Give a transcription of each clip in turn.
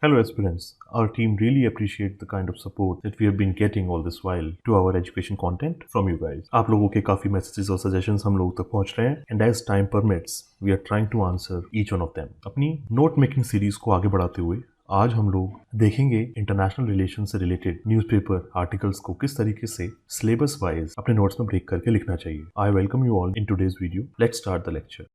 Hello aspirants, our team really appreciate the kind of support that we have been getting all this while to our education content from you guys. आप लोगों के काफी messages और suggestions हम लोगों तक पहुंच रहे हैं and as time permits, we are trying to answer each one of them. अपनी note making series को आगे बढ़ाते हुए आज हम लोग देखेंगे इंटरनेशनल रिलेशन से रिलेटेड न्यूज़पेपर आर्टिकल्स को किस तरीके से सिलेबस वाइज अपने नोट्स में ब्रेक करके लिखना चाहिए. I welcome you all in today's video. Let's start the lecture.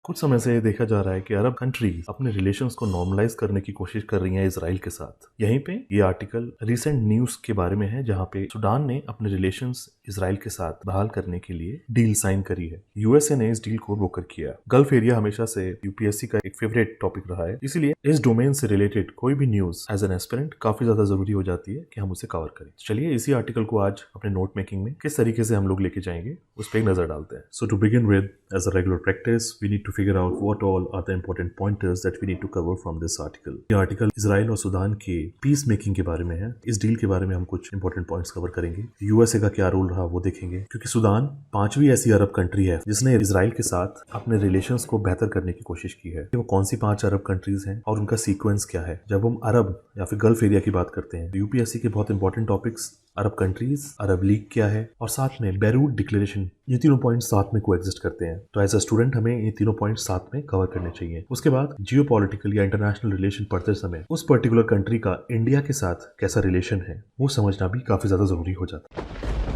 कुछ समय से देखा जा रहा है कि अरब कंट्रीज अपने रिलेशंस को नॉर्मलाइज करने की कोशिश कर रही हैं इजराइल के साथ. यहीं पे ये आर्टिकल रिसेंट न्यूज के बारे में है जहां पे सुडान ने अपने रिलेशंस इजराइल के साथ बहाल करने के लिए डील साइन करी है. यूएसए ने इस डील को ब्रोकर किया. गल्फ एरिया हमेशा से यूपीएससी का एक फेवरेट टॉपिक रहा है, इसीलिए इस डोमेन से रिलेटेड कोई भी न्यूज एज एन एस्पिरेंट काफी ज्यादा जरूरी हो जाती है कि हम उसे कवर करें. चलिए इसी आर्टिकल को आज अपने नोट मेकिंग में किस तरीके से हम लोग लेके जाएंगे उस पर एक नजर डालते हैं. So to begin with, as a regular practice, we need to figure out what all are the important pointers that we need to cover from this article. ये आर्टिकल इजराइल और सुडान के पीस मेकिंग के बारे में है. इस deal के बारे में हम कुछ इंपॉर्टेंट पॉइंट्स कवर करेंगे. यूएसए का क्या रोल रहा वो देखेंगे, क्योंकि सुडान पांचवी ऐसी अरब कंट्री है जिसने इजराइल के साथ अपने रिलेशंस को बेहतर करने की कोशिश की है. वो कौन सी 5 अरब कंट्रीज हैं और उनका सीक्वेंस क्या है. जब हम अरब या फिर गल्फ एरिया की बात करते हैं, यूपीएससी के बहुत इंपॉर्टेंट टॉपिक्स अरब कंट्रीज, अरब लीग क्या है और साथ में बेरूट डिक्लेरेशन, ये तीनों पॉइंट साथ में कोएग्जिस्ट करते हैं. तो एज अ स्टूडेंट हमें ये तीनों पॉइंट साथ में कवर करने चाहिए. उसके बाद जियोपॉलिटिकल या इंटरनेशनल रिलेशन पढ़ते समय उस पर्टिकुलर कंट्री का इंडिया के साथ कैसा रिलेशन है वो समझना भी काफी ज्यादा जरूरी हो जाता है.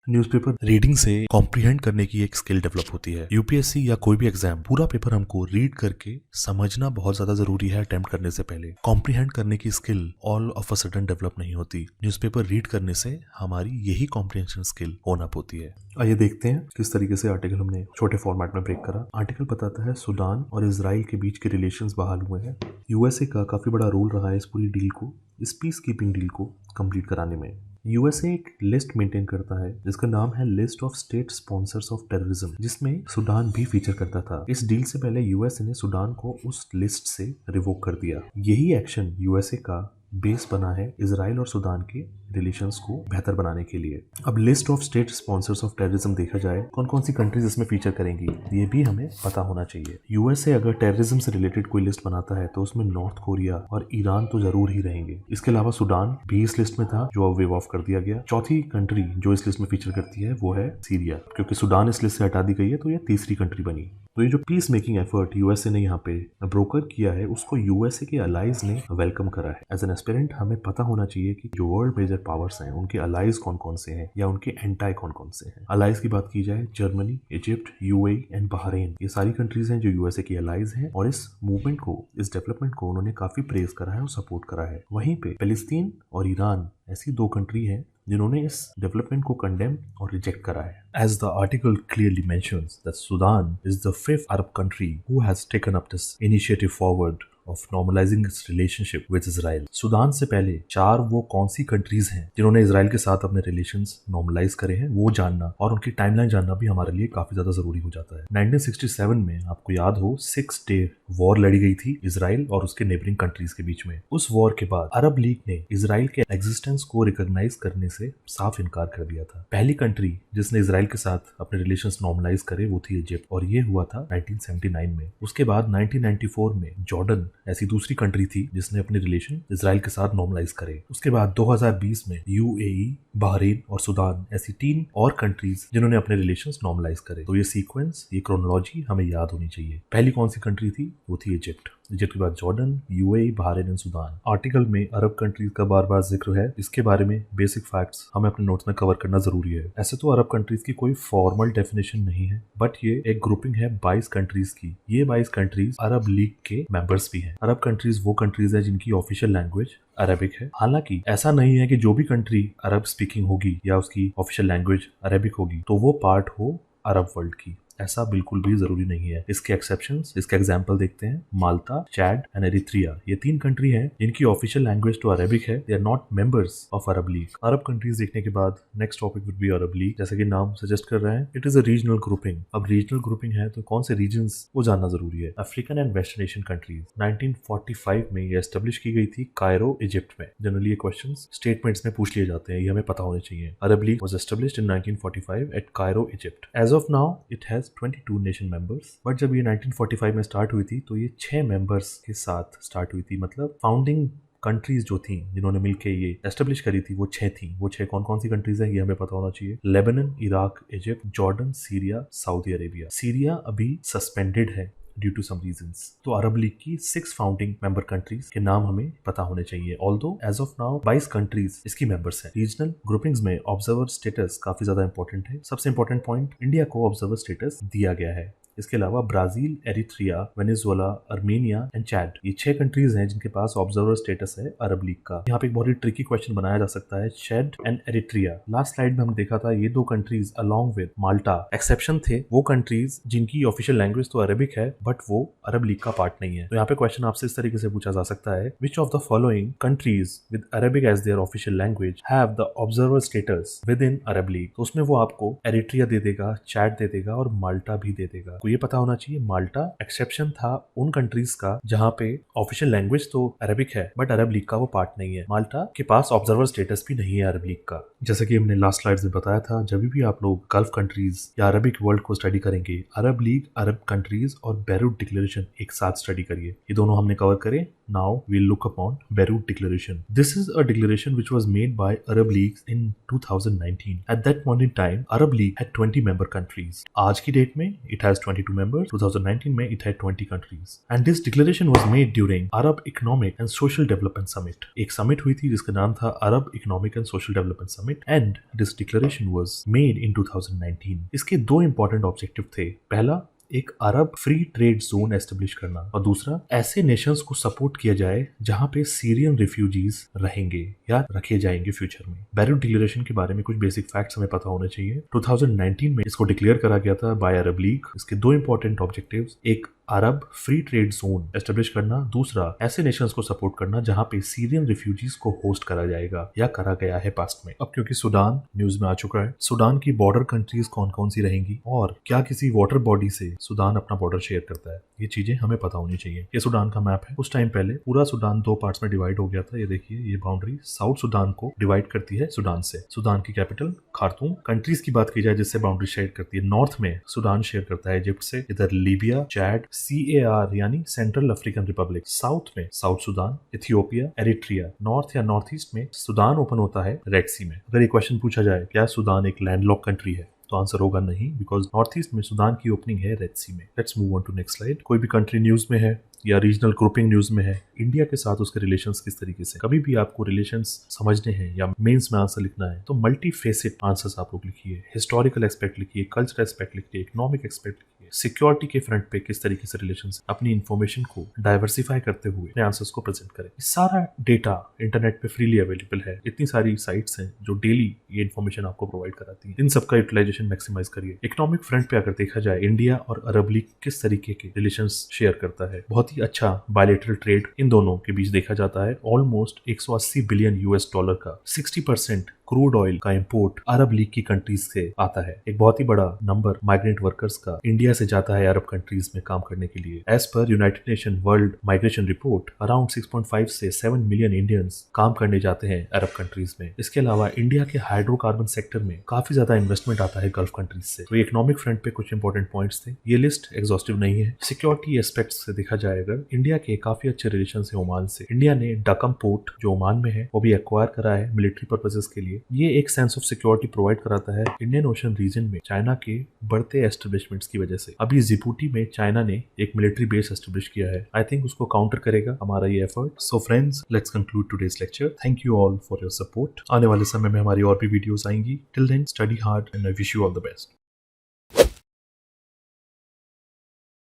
न्यूज़पेपर रीडिंग से कॉम्प्रिहेंड करने की एक स्किल डेवलप होती है. यूपीएससी या कोई भी एग्जाम पूरा पेपर हमको रीड करके समझना बहुत ज्यादा जरूरी है. अटेम्प्ट करने से पहले कॉम्प्रिहेंड करने की skill all of a sudden develop नहीं होती. न्यूज़पेपर रीड करने से हमारी यही कॉम्प्रिहेंशन स्किल होना होती है. आइए देखते हैं किस तरीके से आर्टिकल हमने छोटे फॉर्मेट में ब्रेक करा. आर्टिकल बताता है सुडान और इजराइल के बीच के रिलेशंस बहाल हुए हैं. यूएसए का काफी बड़ा रोल रहा है इस पूरी डील को, इस पीस कीपिंग डील को कंप्लीट कराने में. यूएसए एक लिस्ट मेंटेन करता है जिसका नाम है list of state sponsors of terrorism, जिसमें सुडान भी फीचर करता था. इस डील से पहले यूएसए ने सुडान को उस लिस्ट से रिवोक कर दिया. यही एक्शन यूएसए का बेस बना है इजराइल और सुडान के रिलेशंस को बेहतर बनाने के लिए. अब list of state sponsors of terrorism देखा जाए, कौन कौन सी कंट्रीज इसमें फीचर करेंगी ये भी हमें पता होना चाहिए. यूएसए अगर टेररिज्म से रिलेटेड कोई लिस्ट बनाता है तो उसमें नॉर्थ कोरिया और ईरान तो जरूर ही रहेंगे. इसके अलावा सुडान भी इस लिस्ट में था जो अब वेव ऑफ कर दिया गया. चौथी कंट्री जो इस लिस्ट में फीचर करती है वो है सीरिया. क्योंकि सुडान इस लिस्ट से हटा दी गई है तो ये तीसरी कंट्री बनी. तो ये जो पीस मेकिंग एफर्ट यूएसए ने यहाँ पे ब्रोकर किया है उसको यूएसए के अलाइज ने वेलकम करा है. एज एन एस्पिरेंट हमें पता होना चाहिए कि जो वर्ल्ड मेजर पावर्स हैं उनके अलाइज कौन कौन से हैं या उनके एंटाई कौन कौन से हैं. अलाइज की बात की जाए, Germany, Egypt, UAE and Bahrain, ये सारी कंट्रीज हैं जो यूएसए की अलाइज हैं और इस मूवमेंट को, इस डेवलपमेंट को उन्होंने काफी प्रेज करा है और सपोर्ट करा है. वहीं पे फिलिस्तीन और ईरान ऐसी 2 कंट्री हैं जिन्होंने इस डेवलपमेंट को कंडेम और रिजेक्ट करा है. As the article clearly mentions that Sudan is the 5th Arab country who has taken up this initiative forward of normalizing its relationship with Israel. Sudan से पहले 4 वो कौन सी कंट्रीज हैं जिन्होंने इसराइल के साथ अपने रिलेशंस नॉर्मलाइज करे हैं वो जानना और उनकी टाइमलाइन जानना भी हमारे लिए काफी ज्यादा जरूरी हो जाता है. 1967 में आपको याद हो 6 डे वॉर लड़ी गई थी इसराइल और उसके नेबरिंग कंट्रीज के बीच में. उस वॉर के बाद अरब लीग ने इसराइल के एग्जिस्टेंस को रिकॉग्नाइज करने से साफ इनकार कर दिया था. पहली कंट्री जिसने इसराइल के साथ अपने रिलेशंस नॉर्मलाइज करे वो थी इजिप्ट और ये हुआ था 1979 में. उसके बाद 1994 में जॉर्डन ऐसी दूसरी कंट्री थी जिसने अपने रिलेशन इसराइल के साथ नॉर्मलाइज करे. उसके बाद 2020 में यूएई, बहरीन और सुडान ऐसी 3 और कंट्रीज जिन्होंने अपने रिलेशंस नॉर्मलाइज करे. तो ये सीक्वेंस, ये क्रोनोलॉजी हमें याद होनी चाहिए. पहली कौन सी कंट्री थी वो थी इजिप्ट. इजिप्ट के बाद Jordan, UAE, Bahrain and Sudan. Article में अरब कंट्रीज का बार बार जिक्र है. इसके बारे में बेसिक फैक्ट्स हमें अपने नोट्स में कवर करना जरूरी है. ऐसे तो अरब कंट्रीज की कोई फॉर्मल डेफिनेशन नहीं है, बट ये एक ग्रुपिंग है 22 कंट्रीज की. ये 22 कंट्रीज अरब लीग के मेंबर्स भी हैं. अरब कंट्रीज वो कंट्रीज है जिनकी ऑफिशियल लैंग्वेज अरबिक है. हालांकि ऐसा नहीं है कि जो भी कंट्री अरब स्पीकिंग होगी या उसकी ऑफिशियल लैंग्वेज अरबिक होगी तो वो पार्ट हो अरब वर्ल्ड की. ऐसा बिल्कुल भी जरूरी नहीं है। इसके एक्सेप्शंस, इसके एग्जांपल देखते हैं। माल्टा, चैड एंड एरिथ्रिया, ये 3 कंट्री हैं जिनकी ऑफिशियल लैंग्वेज तो अरबिक है। They are not members of Arab League. Arab countries देखने के बाद next topic would be Arab League. जैसा कि नाम सजेस्ट कर रहे हैं, it is a regional grouping. अब रीजनल ग्रुपिंग है तो कौन से रीजन्स वो जानना जरूरी है। African and western Asian countries 1945 में ये एस्टेब्लिश की गई थी कायरो, इजिप्ट में। जनरली ये क्वेश्चंस स्टेटमेंट्स में पूछ लिए जाते हैं, ये हमें पता होने चाहिए। Arab League was established in 1945 at Cairo, Egypt. As of now it has 22 nation members, but जब ये 1945 में स्टार्ट हुई थी तो ये 6 मेंबर्स के साथ स्टार्ट हुई थी। मतलब फाउंडिंग कंट्रीज जो थी जिन्होंने मिलकर ये एस्टेब्लिश करी थी वो 6 थी। वो 6 कौन कौन सी कंट्रीज है ये हमें पता होना चाहिए। Lebanon, Iraq, Egypt, Jordan, Syria, Saudi Arabia. Syria अभी सस्पेंडेड है ड्यू टू सम रीजंस। तो अरब लीग की 6 फाउंडिंग मेंबर कंट्रीज के नाम हमें पता होने चाहिए। Although as of now 22 countries इसकी मेंबर्स हैं। रीजनल ग्रुपिंग्स में ऑब्जर्वर स्टेटस काफी ज्यादा इंपॉर्टेंट है। सबसे इंपॉर्टेंट पॉइंट, इंडिया को ऑब्जर्वर स्टेटस दिया गया है। इसके अलावा Brazil, Eritrea, Venezuela, Armenia and Chad, ये 6 कंट्रीज हैं जिनके पास ऑब्जर्वर स्टेटस है अरब लीग का। यहाँ पे एक बहुत ही ट्रिकी क्वेश्चन बनाया जा सकता है, चैड एंड एरिथ्रिया। लास्ट स्लाइड में हमने देखा था ये 2 countries along with Malta exception थे, वो कंट्रीज जिनकी ऑफिशियल लैंग्वेज तो अरबिक है बट वो अरब लीग का पार्ट नहीं है। तो यहाँ पे क्वेश्चन आपसे इस तरीके से पूछा जा सकता है, which of the following countries with Arabic as their official language have the observer status within Arab League. तो उसमें वो आपको एरिट्रिया दे देगा, चैड दे देगा और माल्टा भी दे देगा। तो ये पता होना चाहिए, माल्टा एक्सेप्शन था उन कंट्रीज का जहां पे ऑफिशियल लैंग्वेज तो अरबिक है बट अरब लीग का वो पार्ट नहीं है। माल्टा के पास ऑब्जर्वर स्टेटस भी नहीं है अरब लीग का। जैसे कि हमने लास्ट स्लाइड्स में बताया था, जब भी आप लोग गल्फ कंट्रीज या अरबिक वर्ल्ड को स्टडी करेंगे, अरब लीग, अरब कंट्रीज और बेरूट डिक्लेरेशन एक साथ स्टडी करिए। ये दोनों हमने कवर करे। Now we'll look upon Beirut Declaration. This is a declaration which was made by Arab League in 2019. At that point in time, Arab League had 20 member countries. आज की date में it has 22 members. 2019 में it had 20 countries. And this declaration was made during Arab Economic and Social Development Summit. एक summit हुई थी जिसका नाम था Arab Economic and Social Development Summit. And this declaration was made in 2019. इसके 2 important objective थे। पहला, एक अरब फ्री ट्रेड जोन एस्टेब्लिश करना और दूसरा, ऐसे नेशंस को सपोर्ट किया जाए जहां पे सीरियन रिफ्यूजीज रहेंगे या रखे जाएंगे फ्यूचर में। बेरूट डिक्लेरेशन के बारे में कुछ बेसिक फैक्ट्स हमें पता होने चाहिए। 2019 में इसको डिक्लेयर करा गया था बाय अरब लीग। इसके 2 इंपॉर्टेंट ऑब्जेक्टिव्स, एक अरब फ्री ट्रेड जोन एस्टेब्लिश करना, दूसरा ऐसे नेशंस को सपोर्ट करना जहां पे सीरियन रिफ्यूजीज को होस्ट करा जाएगा या करा गया है पास्ट में। अब क्योंकि सूडान न्यूज में आ चुका है, सूडान की बॉर्डर कंट्रीज कौन कौन सी रहेंगी और क्या किसी वाटर बॉडी से सूडान अपना बॉर्डर शेयर करता है, ये चीजें हमें पता होनी चाहिए। ये सूडान का मैप है। उस टाइम पहले पूरा सूडान 2 पार्ट्स में डिवाइड हो गया था। ये देखिए, ये बाउंड्री साउथ सूडान को डिवाइड करती है सूडान से। सूडान की कैपिटल खार्तूम। कंट्रीज की बात की जाए जिससे बाउंड्री शेयर करती है, नॉर्थ में सूडान शेयर करता है इजिप्ट से, इधर लीबिया, चैड, CAR यानी सेंट्रल अफ्रीकन रिपब्लिक, साउथ में south Sudan, Ethiopia, Eritrea. North या नॉर्थ ईस्ट में सूडान ओपन होता है रेड सी में। अगर ये क्वेश्चन पूछा जाए क्या सूडान एक लैंडलॉक कंट्री है, तो आंसर होगा नहीं, बिकॉज नॉर्थ ईस्ट में सूडान की ओपनिंग है रेड सी में। Let's move on to next slide. कोई भी कंट्री न्यूज में है या रीजनल ग्रुपिंग न्यूज में है, इंडिया के साथ उसके रिलेशंस किस तरीके से, कभी भी आपको रिलेशंस समझने हैं या मेंस में आंसर लिखना है तो मल्टी फेसेट आंसर्स आप लोग लिखिए। हिस्टोरिकल एस्पेक्ट लिखिए, कल्चरल एस्पेक्ट लिखिए, इकोनॉमिक एस्पेक्ट लिखिए, सिक्योरिटी के फ्रंट पे किस तरीके से रिलेशंस, अपनी इन्फॉर्मेशन को डाइवर्सिफाई करते हुए अपने आंसर्स को प्रेजेंट करें। सारा डेटा इंटरनेट पे फ्रीली अवेलेबल है। इतनी सारी साइट्स हैं जो डेली ये इन्फॉर्मेशन आपको प्रोवाइड कराती है। इन सबका यूटिलाइजेशन मैक्सिमाइज करिए। इकोनॉमिक फ्रंट पे अगर देखा जाए, इंडिया और अरब लीग किस तरीके के रिलेशंस शेयर करता है, बहुत ही अच्छा बायलैटरल ट्रेड इन दोनों के बीच देखा जाता है। ऑलमोस्ट 180 बिलियन US डॉलर का 60% क्रूड ऑयल का इंपोर्ट अरब लीग की कंट्रीज से आता है। एक बहुत ही बड़ा नंबर माइग्रेंट वर्कर्स का इंडिया से जाता है अरब कंट्रीज में काम करने के लिए। As per United Nation World Migration Report, around 6.5 से 7 मिलियन इंडियंस काम करने जाते हैं अरब कंट्रीज में। इसके अलावा इंडिया के हाइड्रोकार्बन सेक्टर में काफी ज्यादा इन्वेस्टमेंट आता है गल्फ कंट्रीज से। तो इकोनॉमिक फ्रंट पे कुछ इंपॉर्टेंट पॉइंट्स थे। ये लिस्ट एग्जॉस्टिव नहीं है। सिक्योरिटी एस्पेक्ट से देखा जाए, अगर इंडिया के काफी अच्छे रिलेशन है ओमान से। इंडिया ने डकम पोर्ट जो ओमान में है वो भी एक्वायर करा है मिलिट्री पर्पसेस के लिए। ये एक सेंस ऑफ सिक्योरिटी प्रोवाइड कराता है इंडियन ओशन रीजन में चाइना के बढ़ते एस्टेब्लिशमेंट्स की वजह से। अभी जिबूटी में चाइना ने एक मिलिट्री बेस एस्टेब्लिश किया है। आई थिंक उसको काउंटर करेगा हमारा ये effort. So friends, let's conclude today's lecture. Thank you all for your support. आने वाले समय में हमारी और भी वीडियोस आएंगी। Till then, study hard and I wish you all the best.